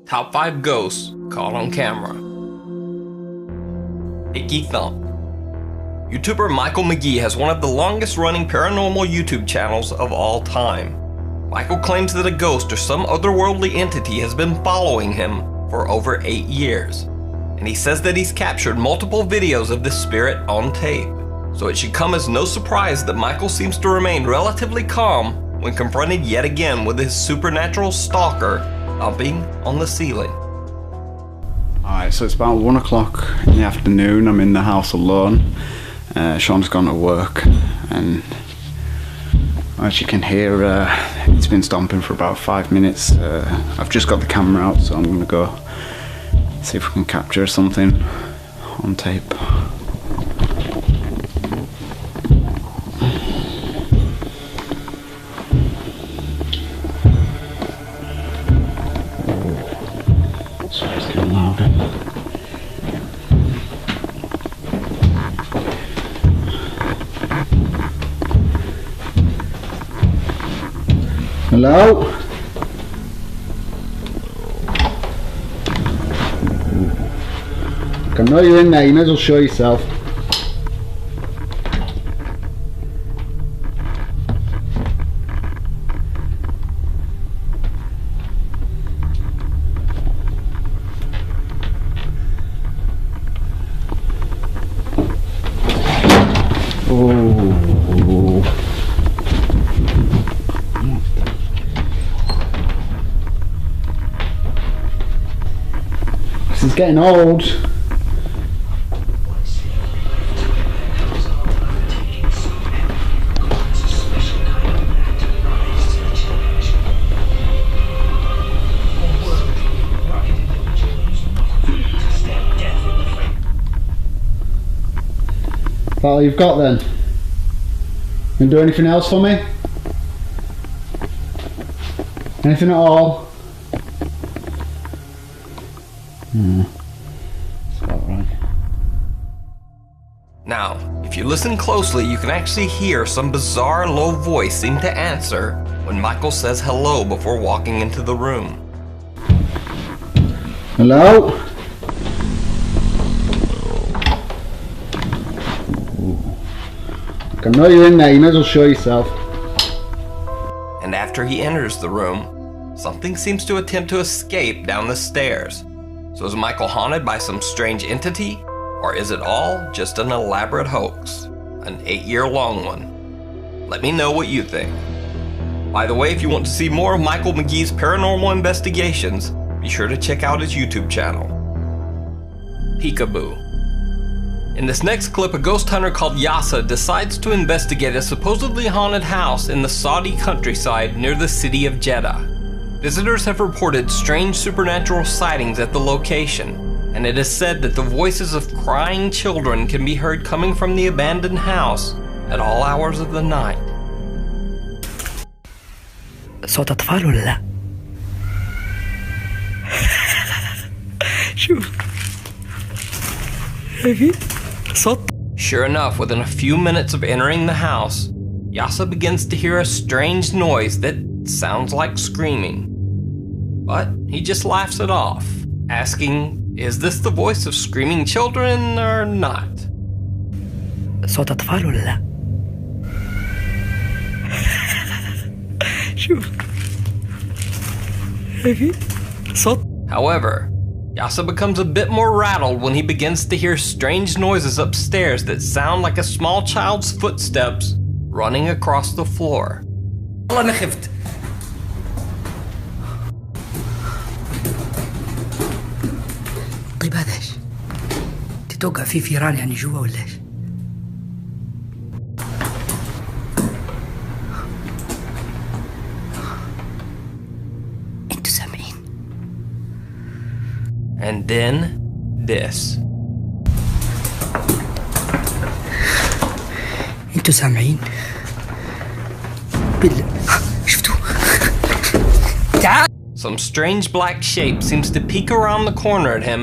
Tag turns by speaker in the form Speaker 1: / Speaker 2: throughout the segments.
Speaker 1: Top 5 Ghosts Caught on Camera. Icky Thump. YouTuber Michael McGee has one of the longest running paranormal YouTube channels of all time. Michael claims that a ghost or some otherworldly entity has been following him for over 8 years. And he says that he's captured multiple videos of this spirit on tape. So it should come as no surprise that Michael seems to remain relatively calm when confronted yet again with his supernatural stalker thumping on the ceiling.
Speaker 2: Alright, so it's about 1 o'clock in the afternoon. I'm in the house alone. Sean's gone to work, and as you can hear, it's been stomping for about 5 minutes. I've just got the camera out, so I'm going to go see if we can capture something on tape. Sorry, it's getting louder. Hello? I know you're in there, you may as well show yourself. Oh. This is getting old. That's all you've got then? You can do anything else for me? Anything at all? That's about right.
Speaker 1: Now, if you listen closely, you can actually hear some bizarre low voice seem to answer when Michael says hello before walking into the room.
Speaker 2: Hello? I know you're in there, you may as well show yourself.
Speaker 1: And after he enters the room, something seems to attempt to escape down the stairs. So is Michael haunted by some strange entity, or is it all just an elaborate hoax? An 8-year-long one? Let me know what you think. By the way, if you want to see more of Michael McGee's paranormal investigations, be sure to check out his YouTube channel. Peekaboo. In this next clip, a ghost hunter called Yasa decides to investigate a supposedly haunted house in the Saudi countryside near the city of Jeddah. Visitors have reported strange supernatural sightings at the location, and it is said that the voices of crying children can be heard coming from the abandoned house at all hours of the night.
Speaker 3: صوت أطفال ولا لا؟ شوف شايفين؟ صوت.
Speaker 1: Sure enough, within a few minutes of entering the house, Yasa begins to hear a strange noise that sounds like screaming. But he just laughs it off, asking, is this the voice of screaming children or not?
Speaker 3: صوت أطفال ولا لا؟ شوف شايفين؟ صوت.
Speaker 1: However, Yasa becomes a bit more rattled when he begins to hear strange noises upstairs that sound like a small child's footsteps running across the floor.
Speaker 3: والله ما خفت. طيب هذا ايش؟ تتوقع في فيران يعني جوا ولا ايش؟ انتوا سامعين؟
Speaker 1: And then, this.
Speaker 3: انتوا سامعين؟ بالله شفتوا؟ تعال.
Speaker 1: Some strange black shape seems to peek around the corner at him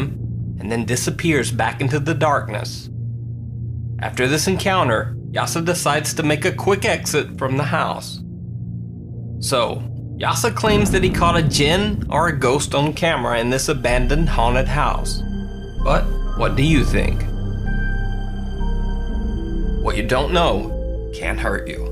Speaker 1: and then disappears back into the darkness. After this encounter, Yasa decides to make a quick exit from the house. So, Yasa claims that he caught a jinn or a ghost on camera in this abandoned haunted house. But what do you think? What you don't know can't hurt you.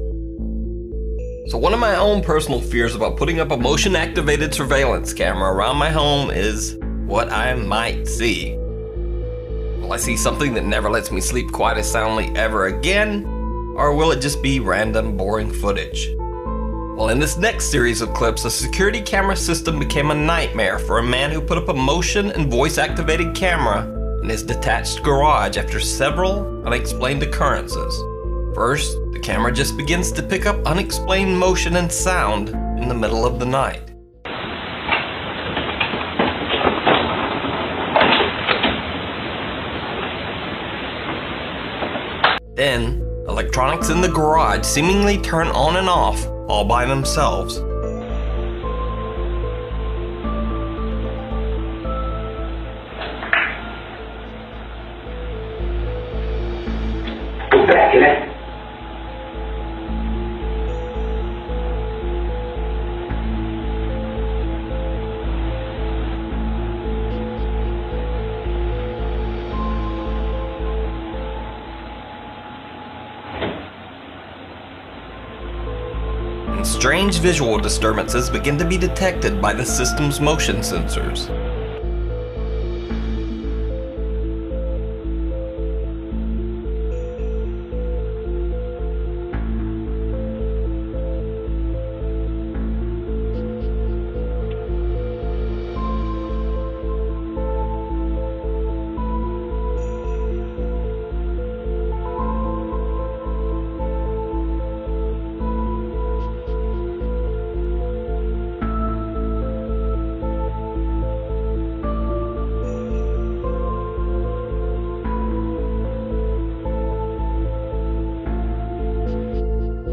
Speaker 1: So one of my own personal fears about putting up a motion-activated surveillance camera around my home is what I might see. Will I see something that never lets me sleep quite as soundly ever again? Or will it just be random, boring footage? Well, in this next series of clips, a security camera system became a nightmare for a man who put up a motion and voice-activated camera in his detached garage after several unexplained occurrences. First, the camera just begins to pick up unexplained motion and sound in the middle of the night. Then, electronics in the garage seemingly turn on and off all by themselves. And strange visual disturbances begin to be detected by the system's motion sensors.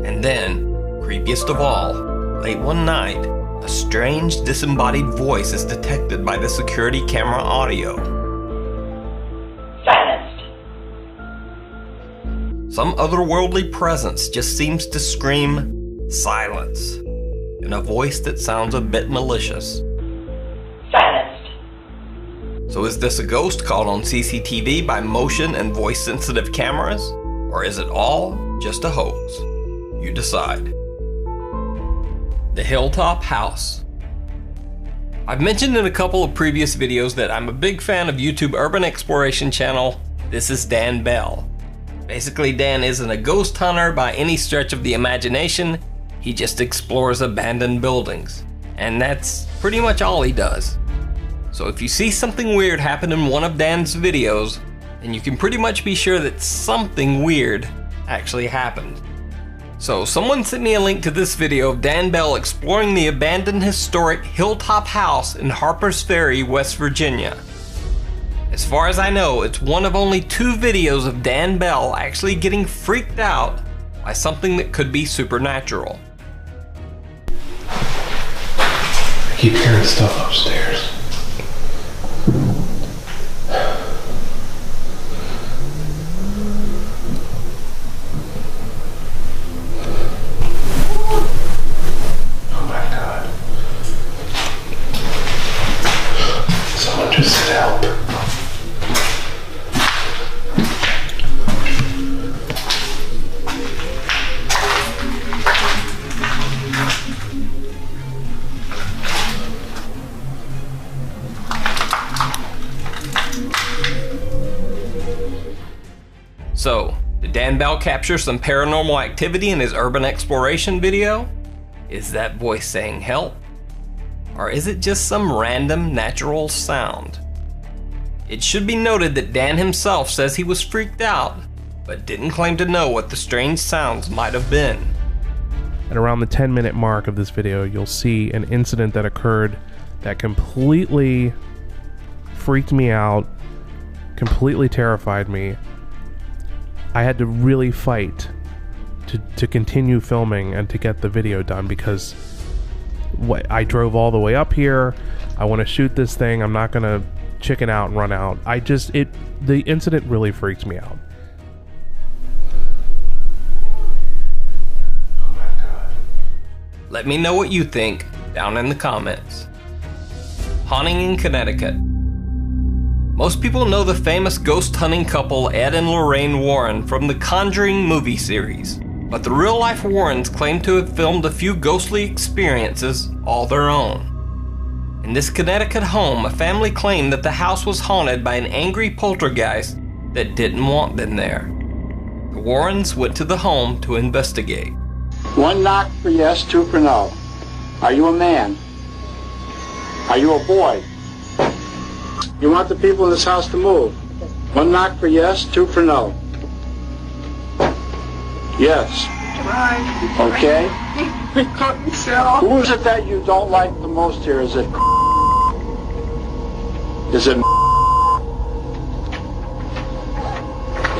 Speaker 1: And then, creepiest of all, late one night, a strange disembodied voice is detected by the security camera audio.
Speaker 4: Silenced.
Speaker 1: Some otherworldly presence just seems to scream, "Silence," in a voice that sounds a bit malicious.
Speaker 4: Silenced.
Speaker 1: So is this a ghost caught on CCTV by motion and voice-sensitive cameras? Or is it all just a hoax? You decide. The Hilltop House. I've mentioned in a couple of previous videos that I'm a big fan of YouTube urban exploration channel, This Is Dan Bell. Basically, Dan isn't a ghost hunter by any stretch of the imagination, he just explores abandoned buildings. And that's pretty much all he does. So if you see something weird happen in one of Dan's videos, then you can pretty much be sure that something weird actually happened. So someone sent me a link to this video of Dan Bell exploring the abandoned historic Hilltop House in Harpers Ferry, West Virginia. As far as I know, it's one of only 2 videos of Dan Bell actually getting freaked out by something that could be supernatural.
Speaker 5: I keep hearing stuff upstairs. Oh my God. Someone just said help.
Speaker 1: So, did Dan Bell capture some paranormal activity in his urban exploration video? Is that voice saying help? Or is it just some random natural sound? It should be noted that Dan himself says he was freaked out, but didn't claim to know what the strange sounds might have been.
Speaker 5: At around the 10-minute mark of this video, you'll see an incident that occurred that completely freaked me out, completely terrified me. I had to really fight to continue filming and to get the video done because I drove all the way up here. I want to shoot this thing. I'm not going to chicken out and run out. The incident really freaked me out.
Speaker 1: Let me know what you think down in the comments. Haunting in Connecticut. Most people know the famous ghost hunting couple Ed and Lorraine Warren from the Conjuring movie series, but the real-life Warrens claim to have filmed a few ghostly experiences all their own. In this Connecticut home, a family claimed that the house was haunted by an angry poltergeist that didn't want them there. The Warrens went to the home to investigate.
Speaker 6: 1 knock for yes, 2 for no. Are you a man? Are you a boy? You want the people in this house to move. 1 knock for yes, 2 for no. Yes. Okay. Who is it that you don't like the most here? Is it? Is it?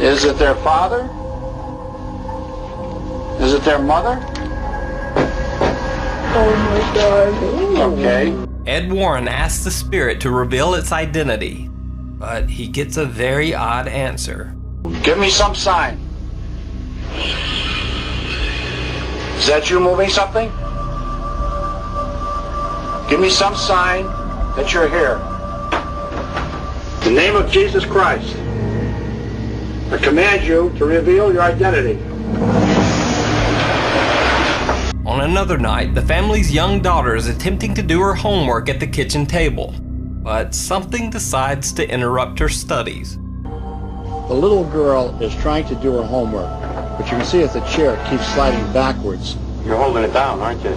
Speaker 6: Is it their father? Is it their mother?
Speaker 7: Oh my God.
Speaker 6: Okay.
Speaker 1: Ed Warren asks the spirit to reveal its identity, but he gets a very odd answer.
Speaker 6: Give me some sign. Is that you moving something? Give me some sign that you're here. In the name of Jesus Christ, I command you to reveal your identity.
Speaker 1: On another night, the family's young daughter is attempting to do her homework at the kitchen table, but something decides to interrupt her studies.
Speaker 6: The little girl is trying to do her homework, but you can see that the chair keeps sliding backwards. You're holding it down, aren't you?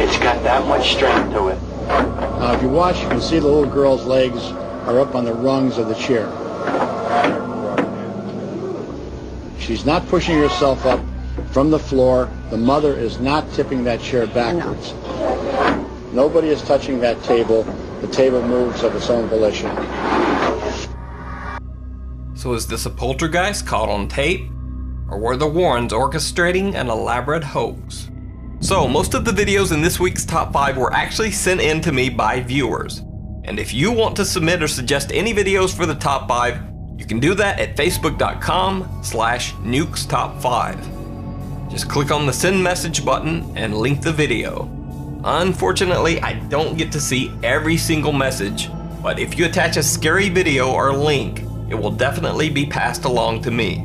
Speaker 6: It's got that much strength to it. Now, if you watch, you can see the little girl's legs are up on the rungs of the chair. She's not pushing herself up from the floor. The mother is not tipping that chair backwards. No. Nobody is touching that table. The table moves of its own volition.
Speaker 1: So is this a poltergeist caught on tape? Or were the Warrens orchestrating an elaborate hoax? So most of the videos in this week's Top 5 were actually sent in to me by viewers. And if you want to submit or suggest any videos for the Top 5, you can do that at facebook.com/nukestop5. Just click on the send message button and link the video. Unfortunately, I don't get to see every single message, but if you attach a scary video or link, it will definitely be passed along to me.